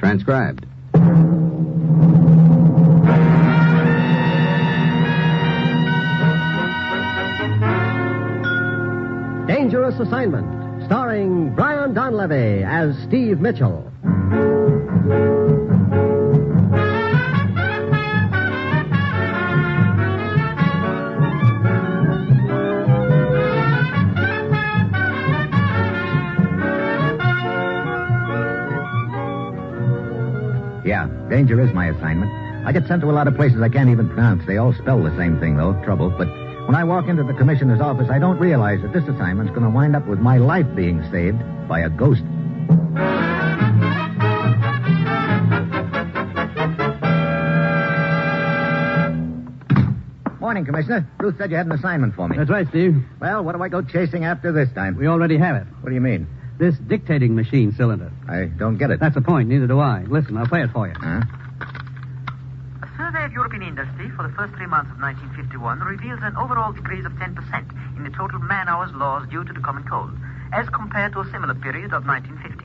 Transcribed. Dangerous Assignment, starring Brian Donlevy as Steve Mitchell. Yeah, danger is my assignment. I get sent to a lot of places I can't even pronounce. They all spell the same thing, though, trouble. But when I walk into the commissioner's office, I don't realize that this assignment's going to wind up with my life being saved by a ghost. Morning, Commissioner. Ruth said you had an assignment for me. That's right, Steve. Well, what do I go chasing after this time? We already have it. What do you mean? This dictating machine cylinder. I don't get it. That's the point. Neither do I. Listen, I'll play it for you. Huh? A survey of European industry for the first 3 months of 1951 reveals an overall decrease of 10% in the total man-hours lost due to the common cold, as compared to a similar period of 1950.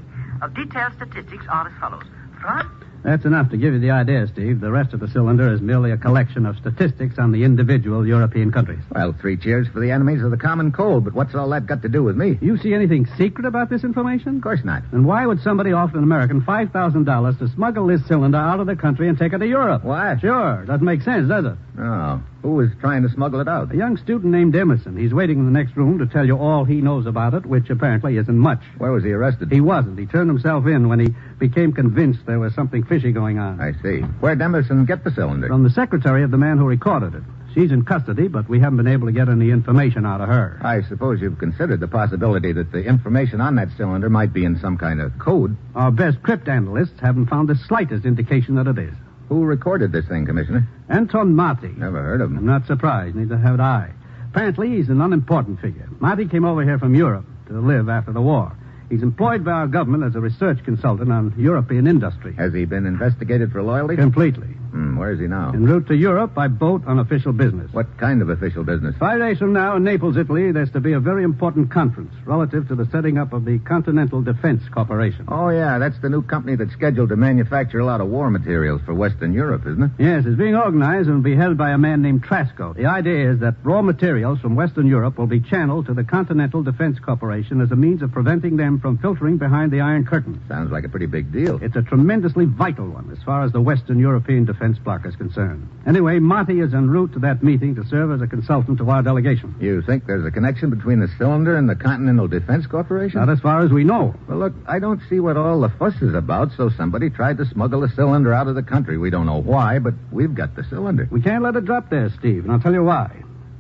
Detailed statistics are as follows. Fri? That's enough to give you the idea, Steve. The rest of the cylinder is merely a collection of statistics on the individual European countries. Well, 3 cheers for the enemies of the common cold, but what's all that got to do with me? You see anything secret about this information? Of course not. And why would somebody offer an American $5,000 to smuggle this cylinder out of the country and take it to Europe? Why? Sure. Doesn't make sense, does it? Oh. Who was trying to smuggle it out? A young student named Emerson. He's waiting in the next room to tell you all he knows about it, which apparently isn't much. Where was he arrested? He wasn't. He turned himself in when he became convinced there was something fishy going on. I see. Where'd Emerson get the cylinder? From the secretary of the man who recorded it. She's in custody, but we haven't been able to get any information out of her. I suppose you've considered the possibility that the information on that cylinder might be in some kind of code. Our best cryptanalysts haven't found the slightest indication that it is. Who recorded this thing, Commissioner? Anton Marty. Never heard of him. I'm not surprised. Neither have I. Apparently, he's an unimportant figure. Marty came over here from Europe to live after the war. He's employed by our government as a research consultant on European industry. Has he been investigated for loyalty? Completely. Where is he now? En route to Europe by boat on official business. What kind of official business? 5 days from now in Naples, Italy, there's to be a very important conference relative to the setting up of the Continental Defense Corporation. Oh, yeah, that's the new company that's scheduled to manufacture a lot of war materials for Western Europe, isn't it? Yes, it's being organized and will be held by a man named Trasco. The idea is that raw materials from Western Europe will be channeled to the Continental Defense Corporation as a means of preventing them from filtering behind the Iron Curtain. Sounds like a pretty big deal. It's a tremendously vital one as far as the Western European defense bloc is concerned. Anyway, Marty is en route to that meeting to serve as a consultant to our delegation. You think there's a connection between the cylinder and the Continental Defense Corporation? Not as far as we know. Well, look, I don't see what all the fuss is about, so somebody tried to smuggle the cylinder out of the country. We don't know why, but we've got the cylinder. We can't let it drop there, Steve, and I'll tell you why.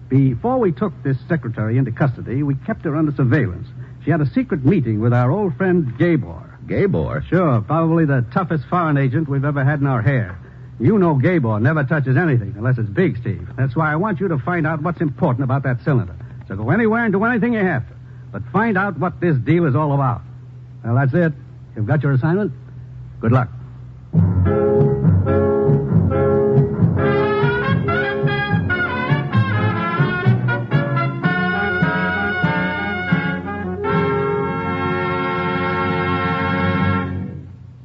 Before we took this secretary into custody, we kept her under surveillance. She had a secret meeting with our old friend Gabor. Gabor? Sure, probably the toughest foreign agent we've ever had in our hair. You know Gabor never touches anything unless it's big, Steve. That's why I want you to find out what's important about that cylinder. So go anywhere and do anything you have to. But find out what this deal is all about. Well, that's it. You've got your assignment. Good luck.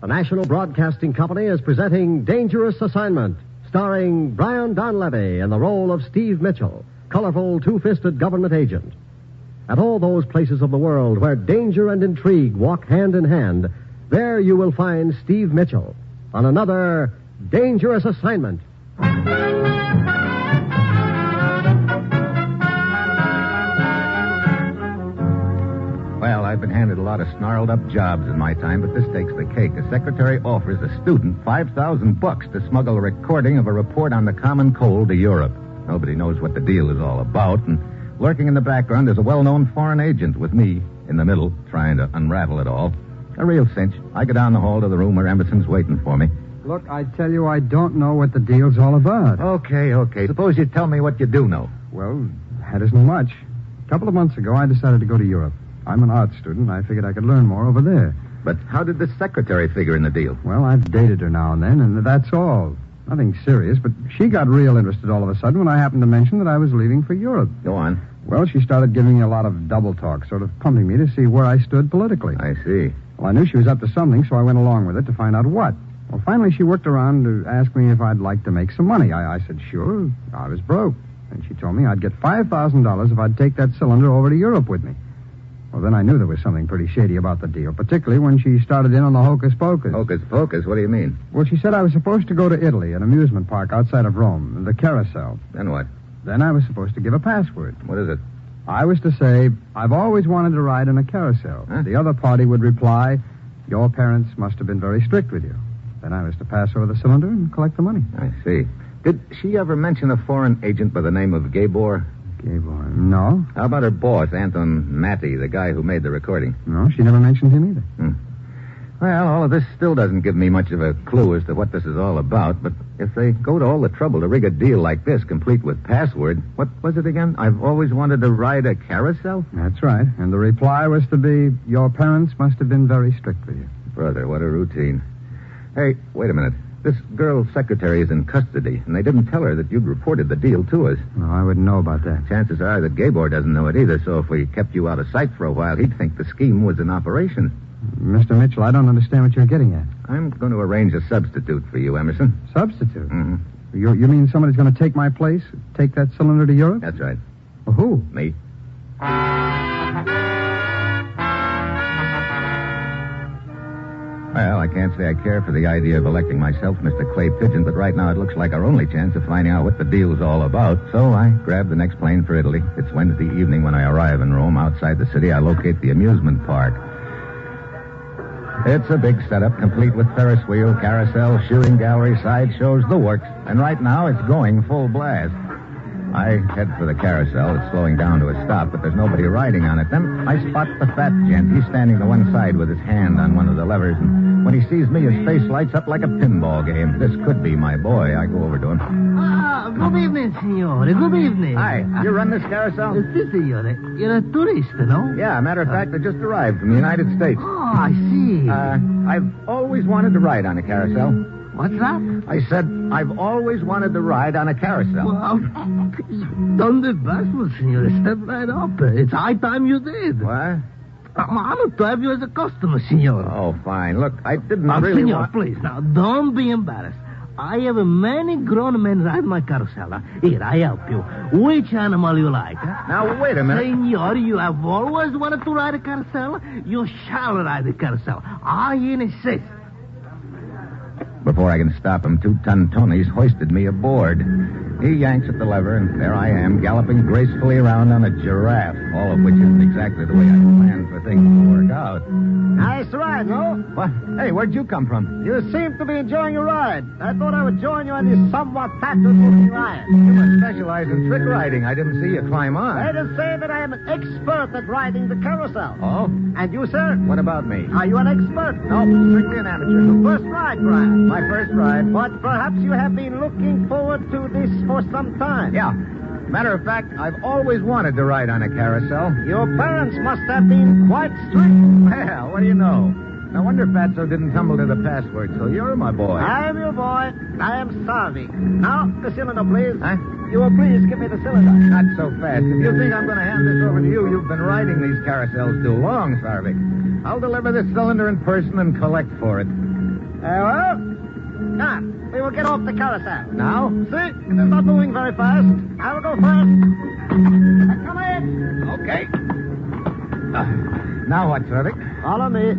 The National Broadcasting Company is presenting Dangerous Assignment, starring Brian Donlevy in the role of Steve Mitchell, colorful two-fisted government agent. At all those places of the world where danger and intrigue walk hand in hand, there you will find Steve Mitchell on another Dangerous Assignment. Well, I've been handed a lot of snarled-up jobs in my time, but this takes the cake. A secretary offers a student $5,000 to smuggle a recording of a report on the common cold to Europe. Nobody knows what the deal is all about, and lurking in the background is a well-known foreign agent with me in the middle, trying to unravel it all. A real cinch. I go down the hall to the room where Emerson's waiting for me. Look, I tell you, I don't know what the deal's all about. Okay. Suppose you tell me what you do know. Well, that isn't much. A couple of months ago, I decided to go to Europe. I'm an art student. I figured I could learn more over there. But how did the secretary figure in the deal? Well, I've dated her now and then, and that's all. Nothing serious, but she got real interested all of a sudden when I happened to mention that I was leaving for Europe. Go on. Well, she started giving me a lot of double talk, sort of pumping me to see where I stood politically. I see. Well, I knew she was up to something, so I went along with it to find out what. Well, finally, she worked around to ask me if I'd like to make some money. I said, sure. I was broke. And she told me I'd get $5,000 if I'd take that cylinder over to Europe with me. Well, then I knew there was something pretty shady about the deal, particularly when she started in on the hocus pocus. Hocus pocus? What do you mean? Well, she said I was supposed to go to Italy, an amusement park outside of Rome, the Carousel. Then what? Then I was supposed to give a password. What is it? I was to say, I've always wanted to ride in a carousel. Huh? The other party would reply, your parents must have been very strict with you. Then I was to pass over the cylinder and collect the money. I see. Did she ever mention a foreign agent by the name of Gabor? Gabor? No. How about her boss, Anton Matty, the guy who made the recording? No, she never mentioned him either. Well, all of this still doesn't give me much of a clue as to what this is all about, but if they go to all the trouble to rig a deal like this, complete with password, what was it again? I've always wanted to ride a carousel? That's right. And the reply was to be, your parents must have been very strict with you. Brother, what a routine. Hey, wait a minute. This girl's secretary is in custody, and they didn't tell her that you'd reported the deal to us. No, I wouldn't know about that. Chances are that Gabor doesn't know it either, so if we kept you out of sight for a while, he'd think the scheme was in operation. Mr. Mitchell, I don't understand what you're getting at. I'm going to arrange a substitute for you, Emerson. Substitute? Mm-hmm. You mean somebody's going to take my place? Take that cylinder to Europe? That's right. Well, who? Me. Well, I can't say I care for the idea of electing myself Mr. Clay Pigeon, but right now it looks like our only chance of finding out what the deal's all about. So I grabbed the next plane for Italy. It's Wednesday evening when I arrive in Rome. Outside the city, I locate the amusement park. It's a big setup, complete with Ferris wheel, carousel, shooting gallery, sideshows, the works. And right now, it's going full blast. I head for the carousel. It's slowing down to a stop, but there's nobody riding on it. Then I spot the fat gent. He's standing to one side with his hand on one of the levers, and when he sees me, his face lights up like a pinball game. This could be my boy. I go over to him. Good evening, signore. Good evening. Hi. You run this carousel? Si, signore. You're a tourist, no? Yeah, matter of fact, I just arrived from the United States. Oh, I see. I've always wanted to ride on a carousel. What's that? I said, I've always wanted to ride on a carousel. Well, done the best, signore. Step right up. It's high time you did. What? I'm honored to have you as a customer, signore. Oh, fine. Look, I didn't Now, really signore, want... please, now, don't be embarrassed. I have many grown men ride my carousel. Here, I help you. Which animal you like? Huh? Now, wait a minute. Senor, you have always wanted to ride a carousel. You shall ride a carousel. I insist. Before I can stop him, 2-ton Tony's hoisted me aboard. He yanks at the lever, and there I am, galloping gracefully around on a giraffe, all of which isn't exactly the way I planned for things to work out. Nice ride, no? What? Hey, where'd you come from? You seem to be enjoying your ride. I thought I would join you on this somewhat fatuous-looking ride. You must specialize in trick riding. I didn't see you climb on. Let us say that I am an expert at riding the carousel. Oh? And you, sir? What about me? Are you an expert? No, strictly an amateur. First ride, perhaps. My first ride. But perhaps you have been looking forward to this for some time. Yeah. Matter of fact, I've always wanted to ride on a carousel. Your parents must have been quite strict. Well, what do you know? No wonder Fatso didn't tumble to the password, so you're my boy. I am your boy. I am Sarvi. Now, the cylinder, please. Huh? You will please give me the cylinder. Not so fast. If you think I'm going to hand this over to you, you've been riding these carousels too long, Sarvik. I'll deliver this cylinder in person and collect for it. Well, now, we will get off the carousel. Now? See, it is not moving very fast. I will go first. Come in. Okay. Now what, Sarvik? Follow me.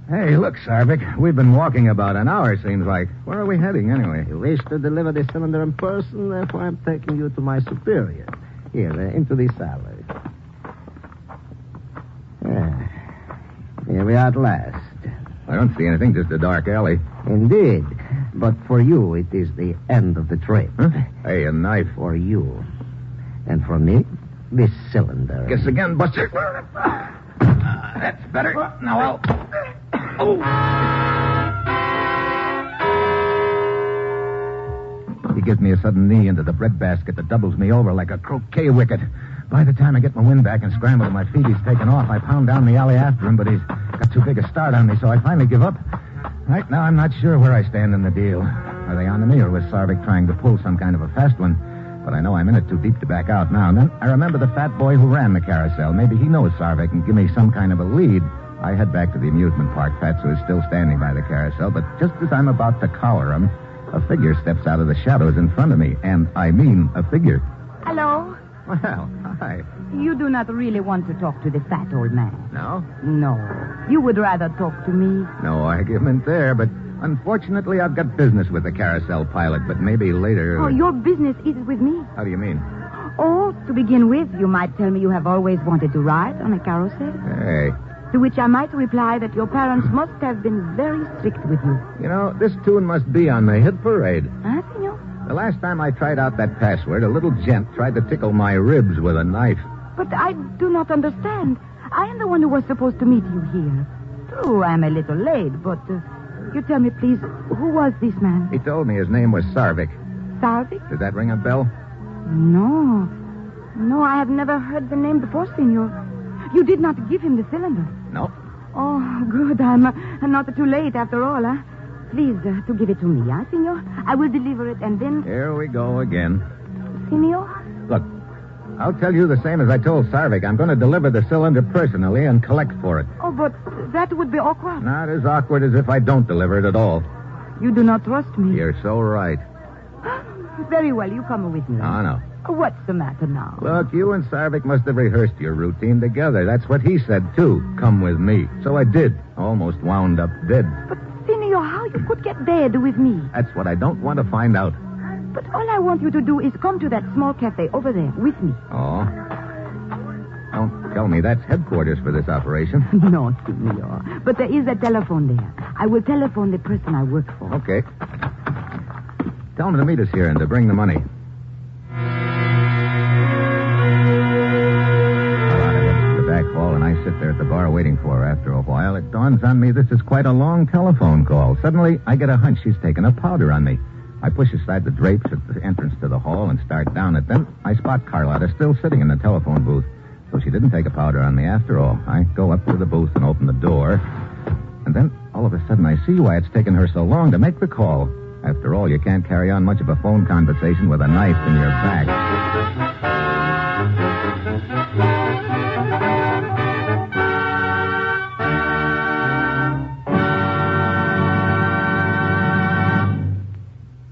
Hey, look, Sarvik. We've been walking about an hour, seems like. Where are we heading, anyway? You wish to deliver the cylinder in person, therefore I'm taking you to my superior. Here, into this alley. Here we are at last. I don't see anything, just a dark alley. Indeed. But for you, it is the end of the trip. Huh? Hey, a knife. For you. And for me, this cylinder. Guess again, Buster. That's better. Now I'll... Oh. He gives me a sudden knee into the breadbasket that doubles me over like a croquet wicket. By the time I get my wind back and scramble to my feet, he's taken off. I pound down the alley after him, but he's got too big a start on me, so I finally give up. Right now, I'm not sure where I stand in the deal. Are they on to me, or was Sarvik trying to pull some kind of a fast one? but I know I'm in it too deep to back out now. And then I remember the fat boy who ran the carousel. Maybe he knows Sarvik and give me some kind of a lead. I head back to the amusement park. Fatso is still standing by the carousel, but just as I'm about to collar him, a figure steps out of the shadows in front of me. And I mean a figure. Hello? Well, hi. You do not really want to talk to the fat old man. No? No. You would rather talk to me. No argument there, but unfortunately I've got business with the carousel pilot, but maybe later... Oh, your business is with me. How do you mean? Oh, to begin with, you might tell me you have always wanted to ride on a carousel. Hey. To which I might reply that your parents must have been very strict with you. You know, this tune must be on the hit parade. Huh, senor? The last time I tried out that password, a little gent tried to tickle my ribs with a knife. But I do not understand. I am the one who was supposed to meet you here. True, I'm a little late, but you tell me, please, who was this man? He told me his name was Sarvik. Sarvik? Does that ring a bell? No. No, I have never heard the name before, senor. You did not give him the cylinder. No. Oh, good. I'm not too late after all, huh? Please, to give it to me, huh, senor? I will deliver it and then... Here we go again. Senor? Look, I'll tell you the same as I told Sarvik. I'm going to deliver the cylinder personally and collect for it. Oh, but that would be awkward. Not as awkward as if I don't deliver it at all. You do not trust me. You're so right. Very well, you come with me. Oh, no. What's the matter now? Look, you and Sarvik must have rehearsed your routine together. That's what he said, too. Come with me. So I did. Almost wound up dead. But, senor, how you could get dead with me? That's what I don't want to find out. But all I want you to do is come to that small cafe over there with me. Oh? Don't tell me that's headquarters for this operation. No, senor. But there is a telephone there. I will telephone the person I work for. Okay. Tell him to meet us here and to bring the money. And I sit there at the bar waiting for her. After a while, it dawns on me this is quite a long telephone call. Suddenly, I get a hunch she's taken a powder on me. I push aside the drapes at the entrance to the hall and start down it. Then I spot Carlotta still sitting in the telephone booth. So she didn't take a powder on me after all. I go up to the booth and open the door. And then, all of a sudden, I see why it's taken her so long to make the call. After all, you can't carry on much of a phone conversation with a knife in your back.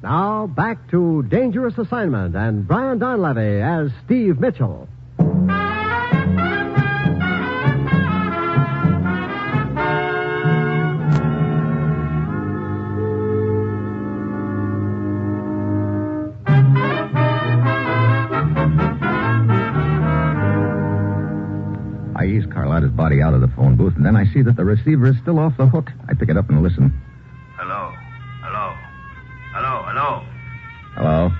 Now, back to Dangerous Assignment and Brian Donlevy as Steve Mitchell. I ease Carlotta's body out of the phone booth, and then I see that the receiver is still off the hook. I pick it up and listen. Hello? Hello? Hello? Hello? Hello?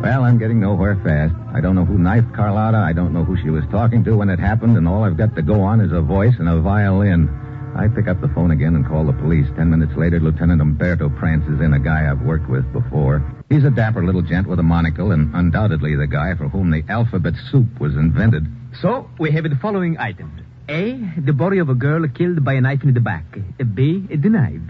Well, I'm getting nowhere fast. I don't know who knifed Carlotta. I don't know who she was talking to when it happened, and all I've got to go on is a voice and a violin. I pick up the phone again and call the police. 10 minutes later, Lieutenant Umberto prances in, a guy I've worked with before. He's a dapper little gent with a monocle and undoubtedly the guy for whom the alphabet soup was invented. So, we have the following items. A, the body of a girl killed by a knife in the back. B, the knife.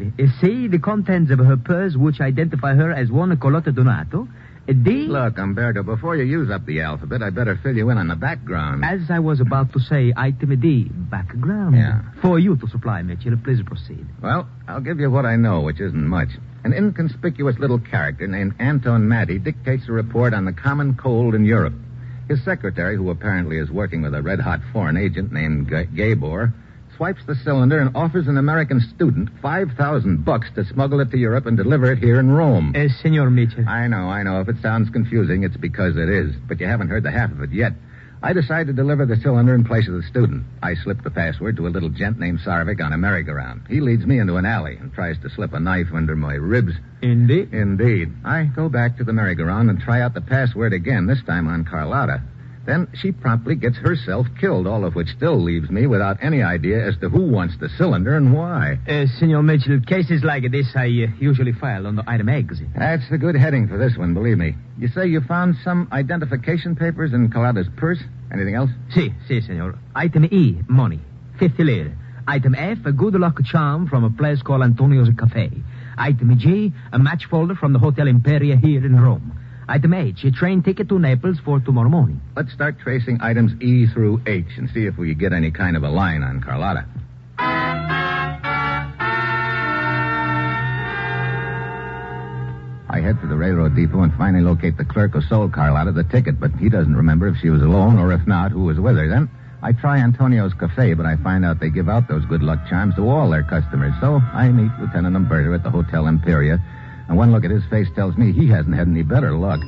C, the contents of her purse, which identify her as one Carlotta Donato. D... Look, Umberto, before you use up the alphabet, I better fill you in on the background. As I was about to say, item D, background. Yeah. For you to supply, Mitchell. Please proceed. Well, I'll give you what I know, which isn't much. An inconspicuous little character named Anton Matty dictates a report on the common cold in Europe. His secretary, who apparently is working with a red-hot foreign agent named Gabor, swipes the cylinder and offers an American student $5,000 to smuggle it to Europe and deliver it here in Rome. Senor Mitchell. I know. If it sounds confusing, it's because it is. But you haven't heard the half of it yet. I decide to deliver the cylinder in place of the student. I slip the password to a little gent named Sarvik on a merry-go-round. He leads me into an alley and tries to slip a knife under my ribs. Indeed? Indeed. I go back to the merry-go-round and try out the password again, this time on Carlotta. Then she promptly gets herself killed, all of which still leaves me without any idea as to who wants the cylinder and why. Senor Mitchell, cases like this I usually file under item X. That's a good heading for this one, believe me. You say you found some identification papers in Carlotta's purse? Anything else? Si, senor. Item E, money. 50 lire. Item F, a good luck charm from a place called Antonio's Cafe. Item G, a match folder from the Hotel Imperia here in Rome. Item H, a train ticket to Naples for tomorrow morning. Let's start tracing items E through H and see if we get any kind of a line on Carlotta. I head for the railroad depot and finally locate the clerk who sold Carlotta the ticket, but he doesn't remember if she was alone or if not, who was with her. Then I try Antonio's Cafe, but I find out they give out those good luck charms to all their customers. So I meet Lieutenant Umberto at the Hotel Imperia, and one look at his face tells me he hasn't had any better luck.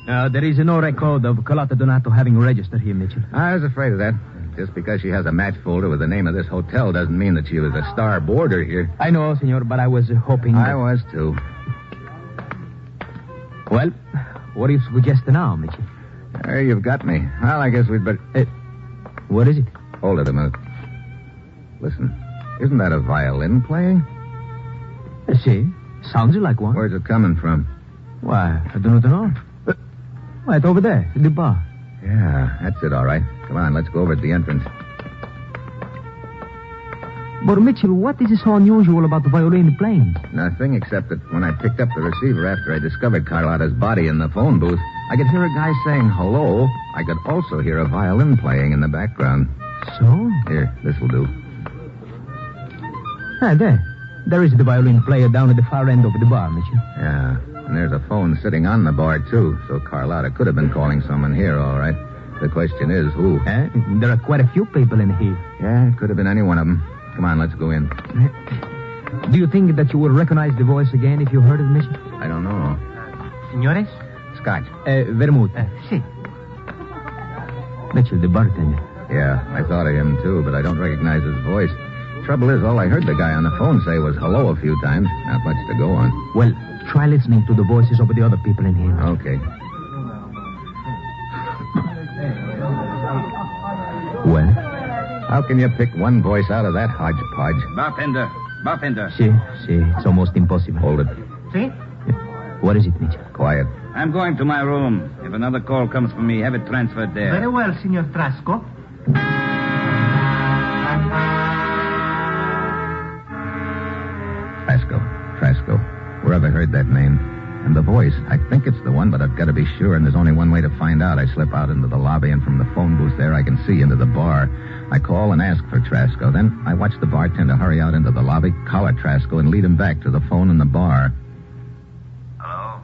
There is no record of Carlotta Donato having registered here, Mitchell. I was afraid of that. Just because she has a match folder with the name of this hotel doesn't mean that she was a star boarder here. I know, senor, but I was hoping I was, too. Well, what do you suggest now, Mitchell? There, you've got me. Well, I guess we'd better... What is it? Hold it a minute. Listen, isn't that a violin playing? See, sounds like one. Where's it coming from? Why, I do not know. Right over there, in the bar. Yeah, that's it, all right. Come on, let's go over to the entrance. But, Mitchell, what is so unusual about the violin playing? Nothing, except that when I picked up the receiver after I discovered Carlotta's body in the phone booth, I could hear a guy saying hello. I could also hear a violin playing in the background. So? Here, this will do. There. There is the violin player down at the far end of the bar, Mitchell. Yeah, and there's a phone sitting on the bar, too, so Carlotta could have been calling someone here, all right. The question is, who? There are quite a few people in here. Yeah, it could have been any one of them. Come on, let's go in. Do you think that you will recognize the voice again if you heard it, Mitchell? I don't know. Signores? Scotch. Vermouth. Si. Mitchell, the bartender. Yeah, I thought of him, too, but I don't recognize his voice. Trouble is, all I heard the guy on the phone say was hello a few times. Not much to go on. Well, try listening to the voices of the other people in here. Okay. Well? How can you pick one voice out of that hodgepodge? Bartender. See, it's almost impossible. Hold it. Si? What is it, Mitchell? Quiet. I'm going to my room. If another call comes for me, have it transferred there. Very well, Signor Trasco. Trasco. Where have I heard that name? And the voice, I think it's the one, but I've got to be sure, and there's only one way to find out. I slip out into the lobby, and from the phone booth there, I can see into the bar. I call and ask for Trasco. Then I watch the bartender hurry out into the lobby, collar Trasco, and lead him back to the phone in the bar. Hello?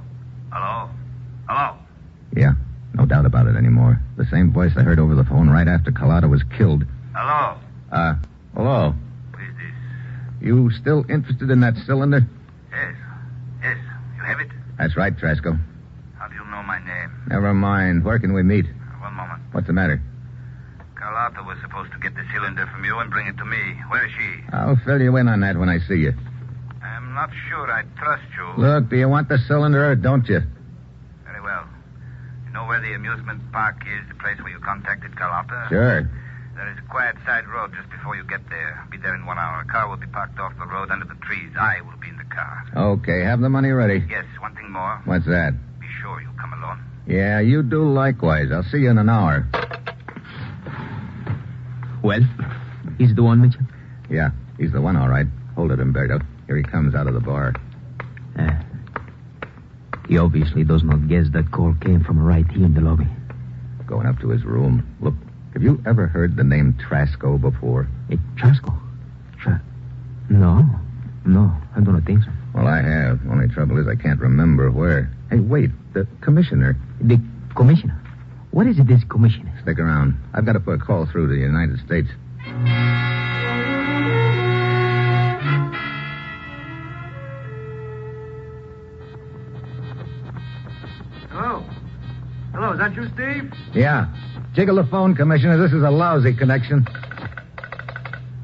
Yeah, no doubt about it anymore. The same voice I heard over the phone right after Carlotta was killed. Hello? Hello? Who is this? You still interested in that cylinder? Yes. You have it? That's right, Trasco. How do you know my name? Never mind. Where can we meet? One moment. What's the matter? Carlotta was supposed to get the cylinder from you and bring it to me. Where is she? I'll fill you in on that when I see you. I'm not sure I trust you. Look, do you want the cylinder or don't you? Very well. You know where the amusement park is, the place where you contacted Carlotta? Sure. There is a quiet side road just before you get there. Be there in 1 hour. A car will be parked off the road under the trees. I will be in the car. Okay, have the money ready. Yes, one thing more. What's that? Be sure you come alone. Yeah, you do likewise. I'll see you in an hour. Well, he's the one, Mitchell? Yeah, he's the one, all right. Hold it, Umberto. Here he comes out of the bar. He obviously does not guess that call came from right here in the lobby. Going up to his room. Look, have you ever heard the name Trasco before? Trasco? No, I do not think so. Well, I have. Only trouble is I can't remember where. Hey, wait, the commissioner. The commissioner? What is it, this commissioner? Stick around. I've got to put a call through to the United States. Hello, is that you, Steve? Yeah. Jiggle the phone, Commissioner. This is a lousy connection.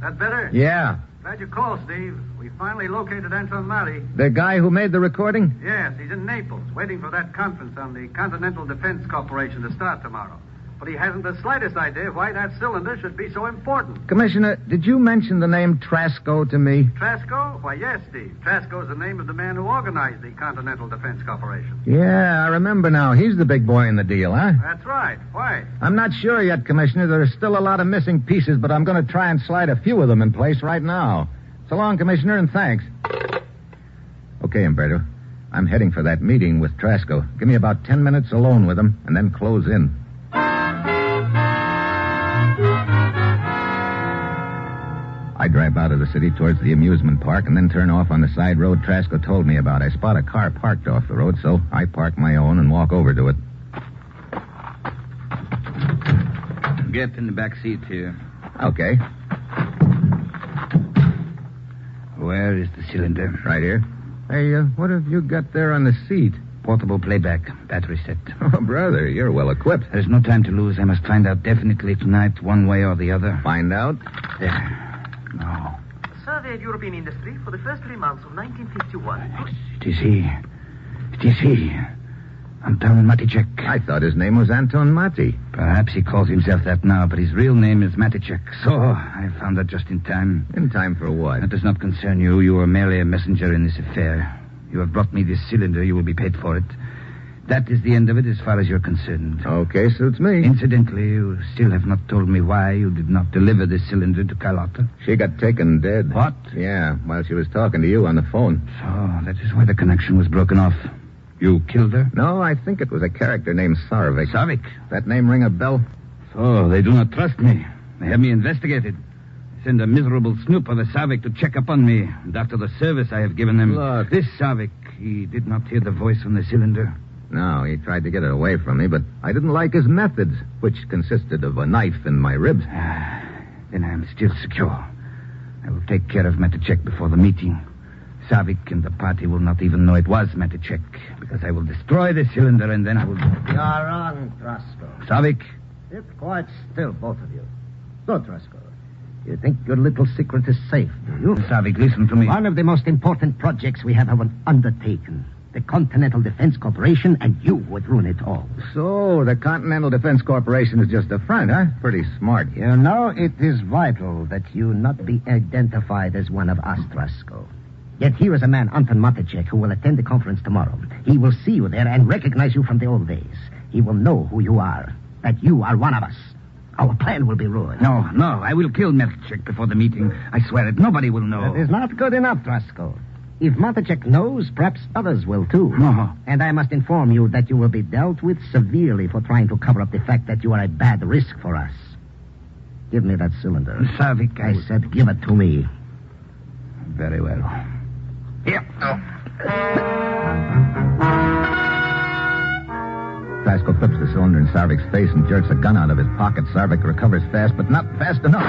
That better? Yeah. Glad you called, Steve. We finally located Anton Mali. The guy who made the recording? Yes, he's in Naples, waiting for that conference on the Continental Defense Corporation to start tomorrow. But he hasn't the slightest idea why that cylinder should be so important. Commissioner, did you mention the name Trasco to me? Trasco? Why, yes, Steve. Trasco's the name of the man who organized the Continental Defense Corporation. Yeah, I remember now. He's the big boy in the deal, huh? That's right. Why? I'm not sure yet, Commissioner. There's still a lot of missing pieces, but I'm going to try and slide a few of them in place right now. So long, Commissioner, and thanks. Okay, Umberto. I'm heading for that meeting with Trasco. Give me about 10 minutes alone with him, and then close in. I drive out of the city towards the amusement park and then turn off on the side road Trasco told me about. I spot a car parked off the road, so I park my own and walk over to it. Get in the back seat here. Okay. Where is the cylinder? Right here. Hey, what have you got there on the seat? Portable playback, battery set. Oh, brother, you're well equipped. There's no time to lose. I must find out definitely tonight, one way or the other. Find out? There. No. Survey of European industry for the first 3 months of 1951. It is he. It is he. Anton Maticek. I thought his name was Anton Mati. Perhaps he calls himself that now, but his real name is Maticek. So, I found that just in time. In time for what? That does not concern you. You are merely a messenger in this affair. You have brought me this cylinder. You will be paid for it. That is the end of it as far as you're concerned. Okay, suits me. Incidentally, you still have not told me why you did not deliver this cylinder to Carlotta. She got taken dead. What? Yeah, while she was talking to you on the phone. So, that is why the connection was broken off. You killed her? No, I think it was a character named Sarvik. Sarvik? That name ring a bell? So, they do not trust me. They have me investigated. Send a miserable snoop of a Sarvik to check up on me. And after the service I have given them... Look. This Sarvik, he did not hear the voice from the cylinder. No, he tried to get it away from me, but I didn't like his methods, which consisted of a knife in my ribs. Then I am still secure. I will take care of Maticek before the meeting. Sarvik and the party will not even know it was Maticek, because I will destroy the cylinder and then I will... You're wrong, Trasco. Sarvik? Sit quite still, both of you. So, Trasco, you think your little secret is safe, do you? Sarvik, listen to me. One of the most important projects we have undertaken. The Continental Defense Corporation, and you would ruin it all. So, the Continental Defense Corporation is just a front, huh? Pretty smart. You know, it is vital that you not be identified as one of us, Trasco. Yet here is a man, Anton Maticek, who will attend the conference tomorrow. He will see you there and recognize you from the old days. He will know who you are, that you are one of us. Our plan will be ruined. No, I will kill Maticek before the meeting. I swear it. Nobody will know. That is not good enough, Trasco. If Maticek knows, perhaps others will too. No. And I must inform you that you will be dealt with severely for trying to cover up the fact that you are a bad risk for us. Give me that cylinder. Sarvik, I said give it to me. Very well. Here. Trasco flips the cylinder in Sarvik's face and jerks a gun out of his pocket. Sarvik recovers fast, but not fast enough.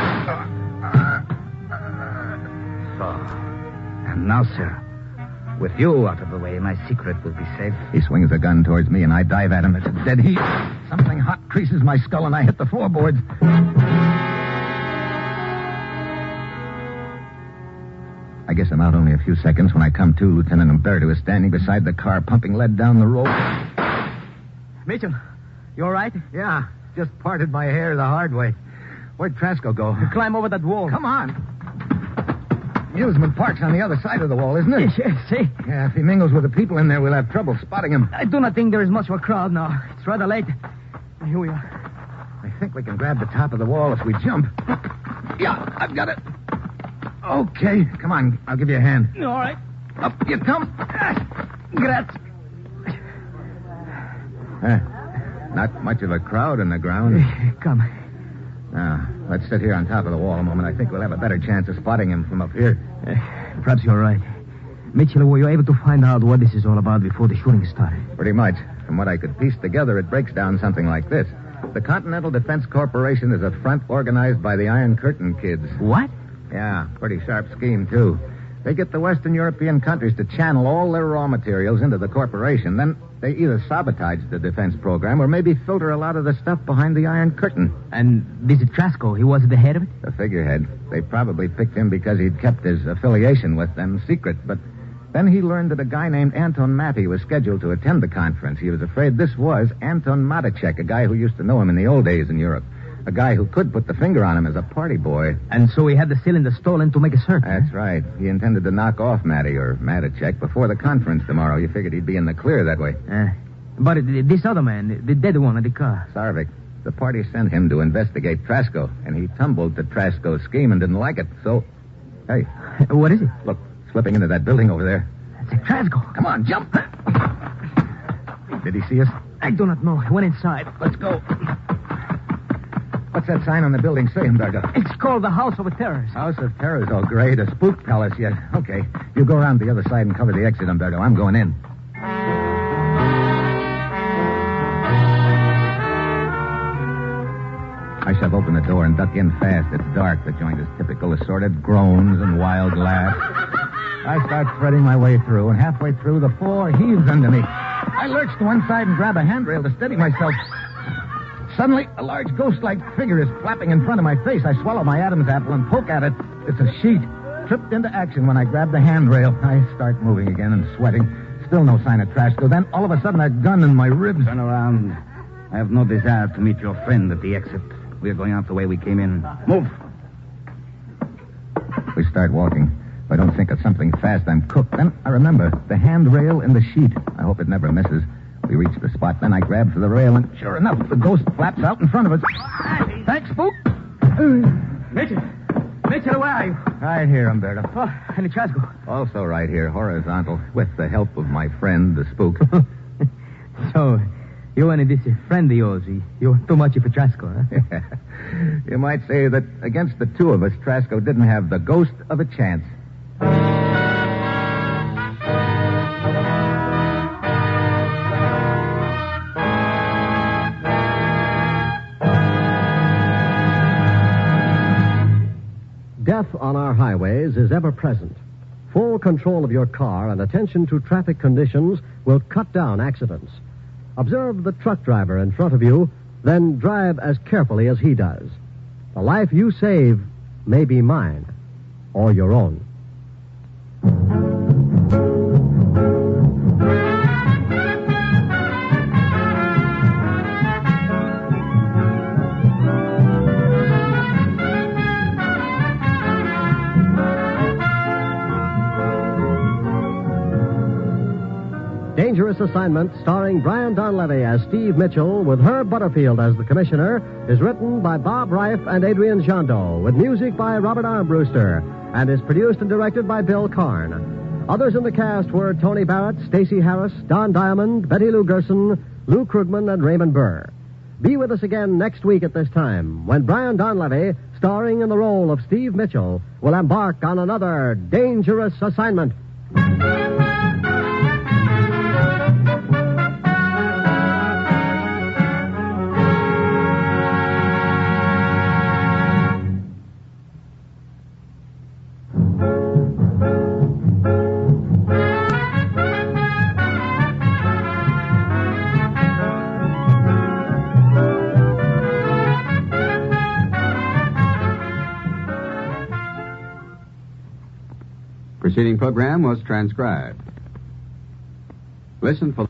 And now, sir, with you out of the way, my secret will be safe. He swings the gun towards me, and I dive at him. It's a dead heat. Something hot creases my skull, and I hit the floorboards. I guess I'm out only a few seconds. When I come to, Lieutenant Umberto is standing beside the car, pumping lead down the road. Mitchell, you all right? Yeah, just parted my hair the hard way. Where'd Trasco go? You climb over that wall. Come on. Amusement park's on the other side of the wall, isn't it? Yes, see? Yeah, if he mingles with the people in there, we'll have trouble spotting him. I do not think there is much of a crowd now. It's rather late. Here we are. I think we can grab the top of the wall if we jump. Yeah, I've got it. Okay, come on. I'll give you a hand. All right. Up you come. Grazie. Not much of a crowd in the ground. Come. Now, let's sit here on top of the wall a moment. I think we'll have a better chance of spotting him from up here. Perhaps you're right. Mitchell, were you able to find out what this is all about before the shooting started? Pretty much. From what I could piece together, it breaks down something like this. The Continental Defense Corporation is a front organized by the Iron Curtain kids. What? Yeah, pretty sharp scheme, too. They get the Western European countries to channel all their raw materials into the corporation. Then they either sabotage the defense program or maybe filter a lot of the stuff behind the Iron Curtain. And this is Trasco. He was at the head of it? The figurehead. They probably picked him because he'd kept his affiliation with them secret. But then he learned that a guy named Anton Mati was scheduled to attend the conference. He was afraid this was Anton Maticek, a guy who used to know him in the old days in Europe. A guy who could put the finger on him as a party boy. And so he had the cylinder stolen to make a search. That's right. He intended to knock off Matty or Maticek before the conference tomorrow. You figured he'd be in the clear that way. But this other man, the dead one in the car. Sarvik. The party sent him to investigate Trasco, and he tumbled to Trasco's scheme and didn't like it. So, hey. What is it? Look, slipping into that building over there. Trasco. Come on, jump. Did he see us? I do not know. I went inside. Let's go. What's that sign on the building say, Umberto? It's called the House of Terrors. House of Terrors. Oh, great. A spook palace, yes. Okay. You go around the other side and cover the exit, Umberto. I'm going in. I shove open the door and duck in fast. It's dark. The joint is typical. Assorted groans and wild laughs. I start threading my way through, and halfway through, the floor heaves under me. I lurch to one side and grab a handrail to steady myself. Suddenly, a large ghost-like figure is flapping in front of my face. I swallow my Adam's apple and poke at it. It's a sheet. Tripped into action when I grab the handrail. I start moving again and sweating. Still no sign of Trasco. Then, all of a sudden, a gun in my ribs. Turn around. I have no desire to meet your friend at the exit. We are going out the way we came in. Move. We start walking. If I don't think of something fast, I'm cooked. Then I remember the handrail in the sheet. I hope it never misses. We reach the spot. Then I grab for the rail, and sure enough, the ghost flaps out in front of us. Thanks, spook. Mitchell, where are you? Right here, Umberto. Oh, and the Trasco. Also right here, horizontal, with the help of my friend, the spook. So, you and this friend of yours, you're too much of a Trasco, huh? You might say that against the two of us, Trasco didn't have the ghost of a chance. Death on our highways is ever present. Full control of your car and attention to traffic conditions will cut down accidents. Observe the truck driver in front of you, then drive as carefully as he does. The life you save may be mine or your own. Dangerous Assignment, starring Brian Donlevy as Steve Mitchell, with Herb Butterfield as the commissioner, is written by Bob Reif and Adrian Jondo, with music by Robert Armbruster, and is produced and directed by Bill Karn. Others in the cast were Tony Barrett, Stacey Harris, Don Diamond, Betty Lou Gerson, Lou Krugman, and Raymond Burr. Be with us again next week at this time, when Brian Donlevy, starring in the role of Steve Mitchell, will embark on another Dangerous Assignment. Preceding program was transcribed. Listen for...